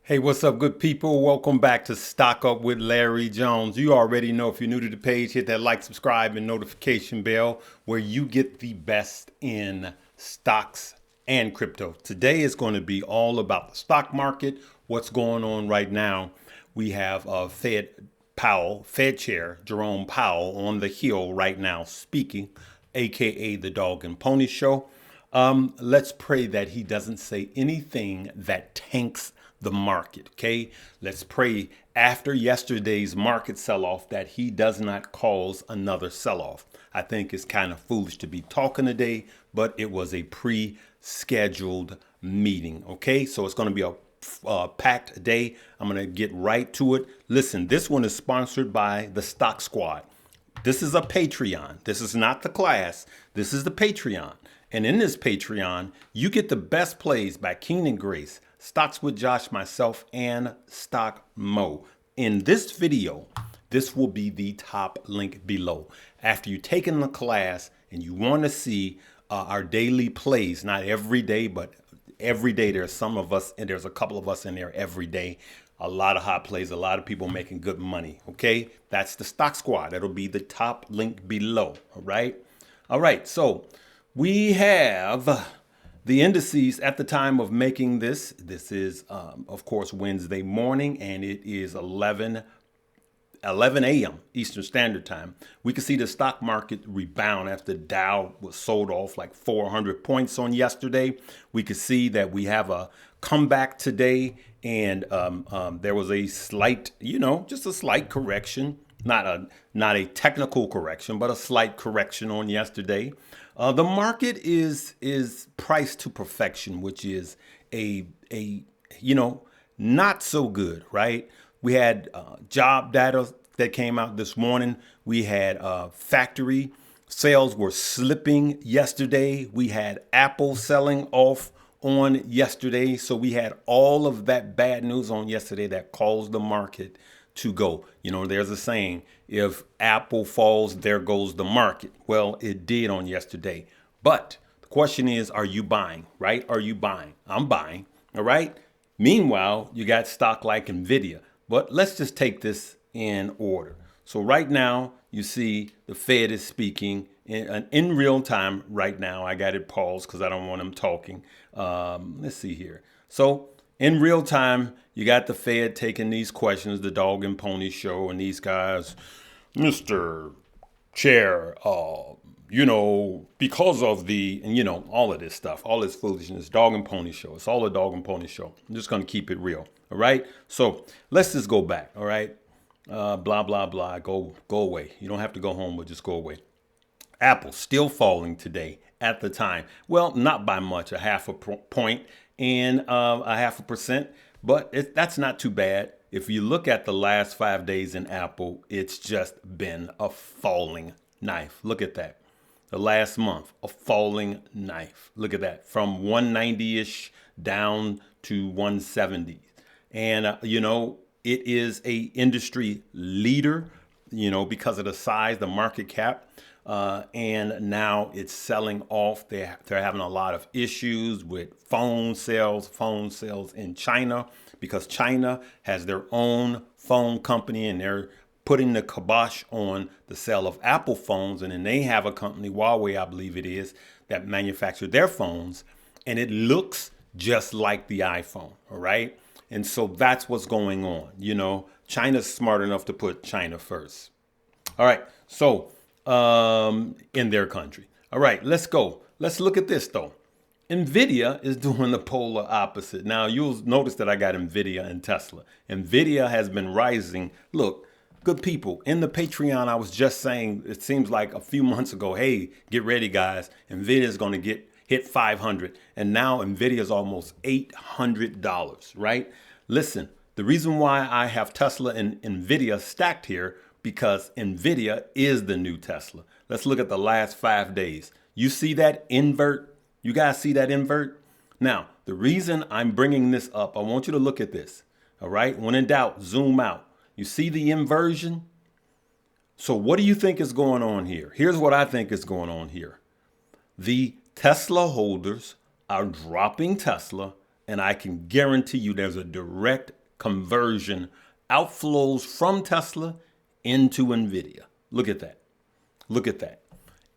Hey, what's up, good people? Welcome back to Stock Up with Larry Jones. You already know, if you're new to the page, hit that like, subscribe, and notification bell where you get the best in stocks and crypto. Today is going to be all about the stock market, what's going on right now. We have Fed Chair Jerome Powell on the Hill right now speaking, aka the Dog and Pony Show. Let's pray that he doesn't say anything that tanks the market. Okay, let's pray after yesterday's market sell-off that he does not cause another sell-off. I think it's kind of foolish to be talking today, but it was a pre-scheduled meeting. Okay, so it's going to be a packed day. I'm going to get right to it. Listen, this one is sponsored by the Stock Squad. This is a Patreon. This is not the class. This is the Patreon. And in this Patreon, you get the best plays by Keen and Grace, Stocks with Josh, myself, and Stock Mo. In this video, this will be the top link below. After you've taken the class and you want to see our daily plays, not every day, but every day there's some of us, and there's a couple of us in there every day. A lot of hot plays, a lot of people making good money. Okay, that's the Stock Squad. That'll be the top link below. All right. So we have the indices at the time of making this. This is, of course, Wednesday morning, and it is 11 a.m. Eastern Standard Time. We can see the stock market rebound after Dow was sold off like 400 points on yesterday. We can see that we have a comeback today, and there was a slight, just a slight correction. Not a technical correction, but a slight correction on yesterday. The market is priced to perfection, which is a not so good, right? We had job data that came out this morning. We had factory sales were slipping yesterday. We had Apple selling off on yesterday. So we had all of that bad news on yesterday that caused the market to go. There's a saying, if Apple falls, there goes the market. Well, it did on yesterday. But the question is, are you buying, right? Are you buying? I'm buying, all right? Meanwhile, you got stock like Nvidia. But let's just take this in order. So right now, you see the Fed is speaking in real time right now. I got it paused because I don't want them talking. Let's see here. So in real time, you got the Fed taking these questions, the Dog and Pony Show, and these guys, Mr. Chair, because of the, all of this stuff, all this foolishness, Dog and Pony Show. It's all a Dog and Pony Show. I'm just going to keep it real. All right. So let's just go back. All right. Blah, blah, blah. Go away. You don't have to go home, but just go away. Apple still falling today at the time. Well, not by much, a half a point and a 0.5%, but that's not too bad. If you look at the last 5 days in Apple, it's just been a falling knife. Look at that. The last month, a falling knife. Look at that. From 190-ish down to 170. And, it is a industry leader, because of the size, the market cap. And now it's selling off. They're having a lot of issues with phone sales in China, because China has their own phone company and they're putting the kibosh on the sale of Apple phones. And then they have a company, Huawei, I believe it is, that manufacture their phones. And it looks just like the iPhone. All right. And so that's what's going on. China's smart enough to put China first. All right. So in their country. All right, let's go. Let's look at this though. Nvidia is doing the polar opposite. Now you'll notice that I got Nvidia and Tesla. Nvidia has been rising. Look, good people, in the Patreon, I was just saying, it seems like a few months ago, hey, get ready guys. Nvidia is going to hit 500. And now Nvidia is almost $800, right? Listen, the reason why I have Tesla and Nvidia stacked here, because Nvidia is the new Tesla. Let's look at the last 5 days. You see that invert? You guys see that invert? Now, the reason I'm bringing this up, I want you to look at this. All right. When in doubt, zoom out. You see the inversion? So what do you think is going on here? Here's what I think is going on here. The Tesla holders are dropping Tesla, and I can guarantee you there's a direct conversion outflows from Tesla into Nvidia. Look at that. Look at that.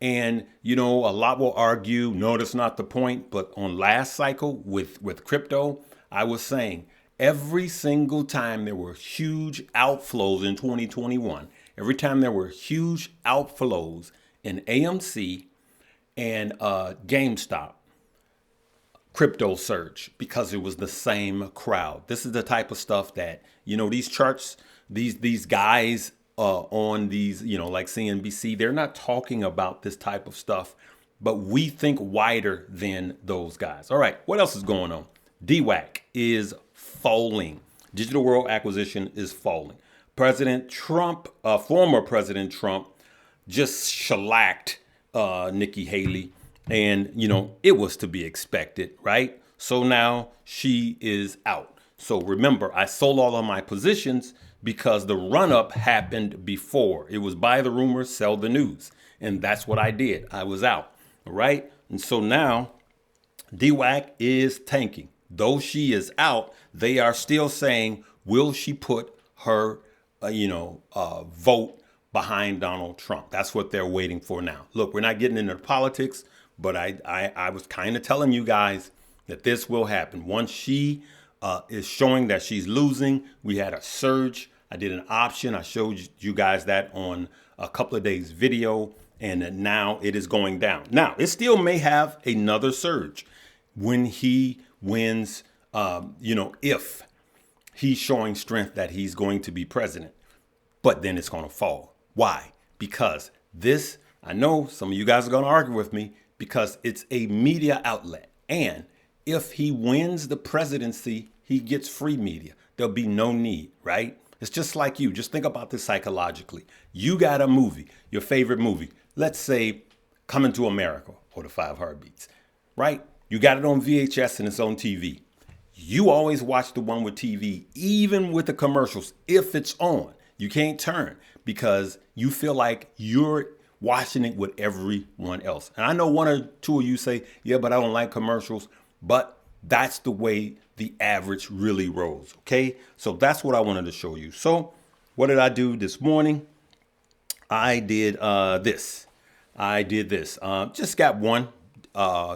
And, you know, a lot will argue, no, that's not the point. But on last cycle with crypto, I was saying every single time there were huge outflows in 2021, every time there were huge outflows in AMC and GameStop, crypto surge, because it was the same crowd. This is the type of stuff that, you know, these charts, these guys on these, you know, like CNBC, they're not talking about this type of stuff, but we think wider than those guys. All right, what else is going on? DWAC is falling. Digital World Acquisition is falling. President Trump, former President Trump, just shellacked Nikki Haley. And, you know, it was to be expected, right? So now she is out. So remember, I sold all of my positions because the run-up happened before. It was buy the rumors, sell the news. And that's what I did. I was out, right? And so now DWAC is tanking. Though she is out, they are still saying, will she put her, vote behind Donald Trump? That's what they're waiting for now. Look, we're not getting into politics, but I was kind of telling you guys that this will happen. Once she is showing that she's losing, we had a surge. I did an option. I showed you guys that on a couple of days video, and now it is going down. Now, it still may have another surge when he wins, if he's showing strength that he's going to be president. But then it's going to fall. Why? Because this, I know some of you guys are going to argue with me, because it's a media outlet. And if he wins the presidency, he gets free media. There'll be no need, right? It's just like you. Just think about this psychologically. You got a movie, your favorite movie. Let's say Coming to America or The Five Heartbeats, right? You got it on VHS and it's on TV. You always watch the one with TV, even with the commercials, if it's on. You can't turn because you feel like you're watching it with everyone else. And I know one or two of you say, yeah, but I don't like commercials. But that's the way the average really rolls. Okay, so that's what I wanted to show you. So what did I do this morning? I did this. Just got one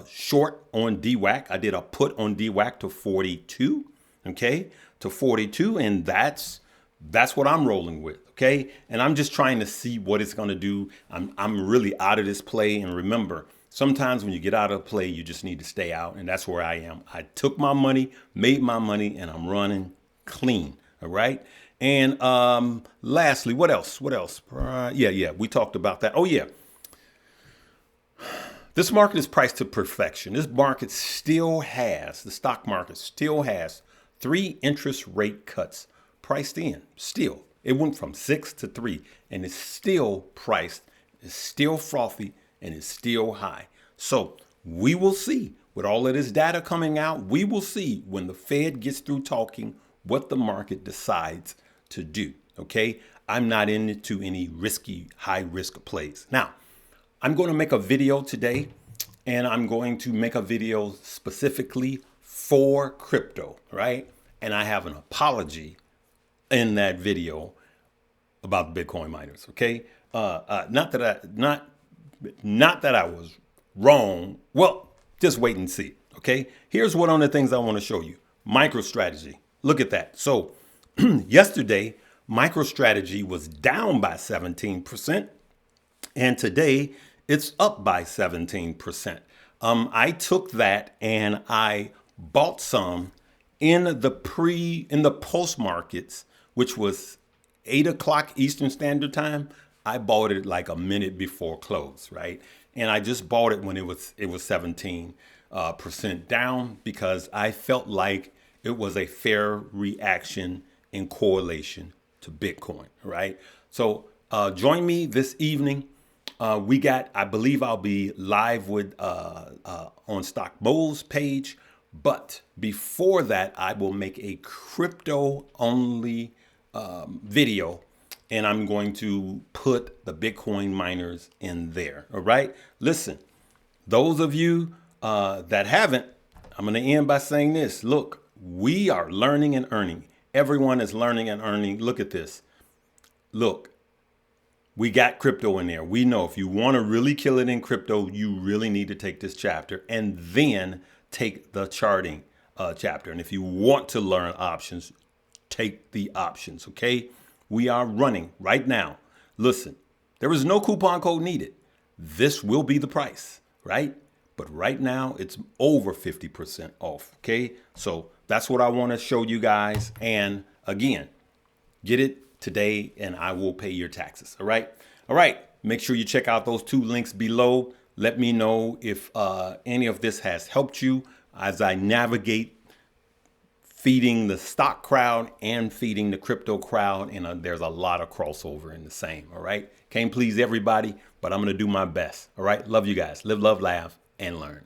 short on DWAC. I did a put on DWAC to 42. Okay, to 42, and that's what I'm rolling with. Okay, and I'm just trying to see what it's going to do. I'm really out of this play, and remember, sometimes when you get out of the play, you just need to stay out, and that's where I am. I took my money, made my money, and I'm running clean. All right. And lastly, what else? We talked about that. Oh yeah. This market is priced to perfection. This market the stock market still has 3 interest rate cuts priced in. Still, it went from 6 to 3, and it's still priced, it's still frothy, and it's still high. So we will see with all of this data coming out, we will see when the Fed gets through talking what the market decides to do. Okay, I'm not into any risky, high risk plays. Now, I'm going to make a video today, and I'm going to make a video specifically for crypto, right? And I have an apology in that video about Bitcoin miners. Okay, not that I was wrong. Well, just wait and see. Okay, here's one of the things I want to show you. MicroStrategy. Look at that. So yesterday, MicroStrategy was down by 17%. And today it's up by 17%. I took that and I bought some in the post markets, which was 8 o'clock Eastern Standard Time. I bought it like a minute before close, right? And I just bought it when it was 17% down because I felt like it was a fair reaction in correlation to Bitcoin, right? So join me this evening. I believe I'll be live with on Stock Bowls page. But before that, I will make a crypto only video, and I'm going to put the Bitcoin miners in there. All right. Listen, those of you that haven't, I'm going to end by saying this. Look, we are learning and earning. Everyone is learning and earning. Look at this. Look, we got crypto in there. We know if you want to really kill it in crypto, you really need to take this chapter and then take the charting chapter. And if you want to learn options, take the options. Okay. We are running right now. Listen, there is no coupon code needed. This will be the price, right? But right now it's over 50% off. Okay. So that's what I want to show you guys. And again, get it today and I will pay your taxes. All right. All right. Make sure you check out those 2 links below. Let me know if any of this has helped you as I navigate feeding the stock crowd and feeding the crypto crowd. And there's a lot of crossover in the same. All right. Can't please everybody, but I'm going to do my best. All right. Love you guys. Live, love, laugh, and learn.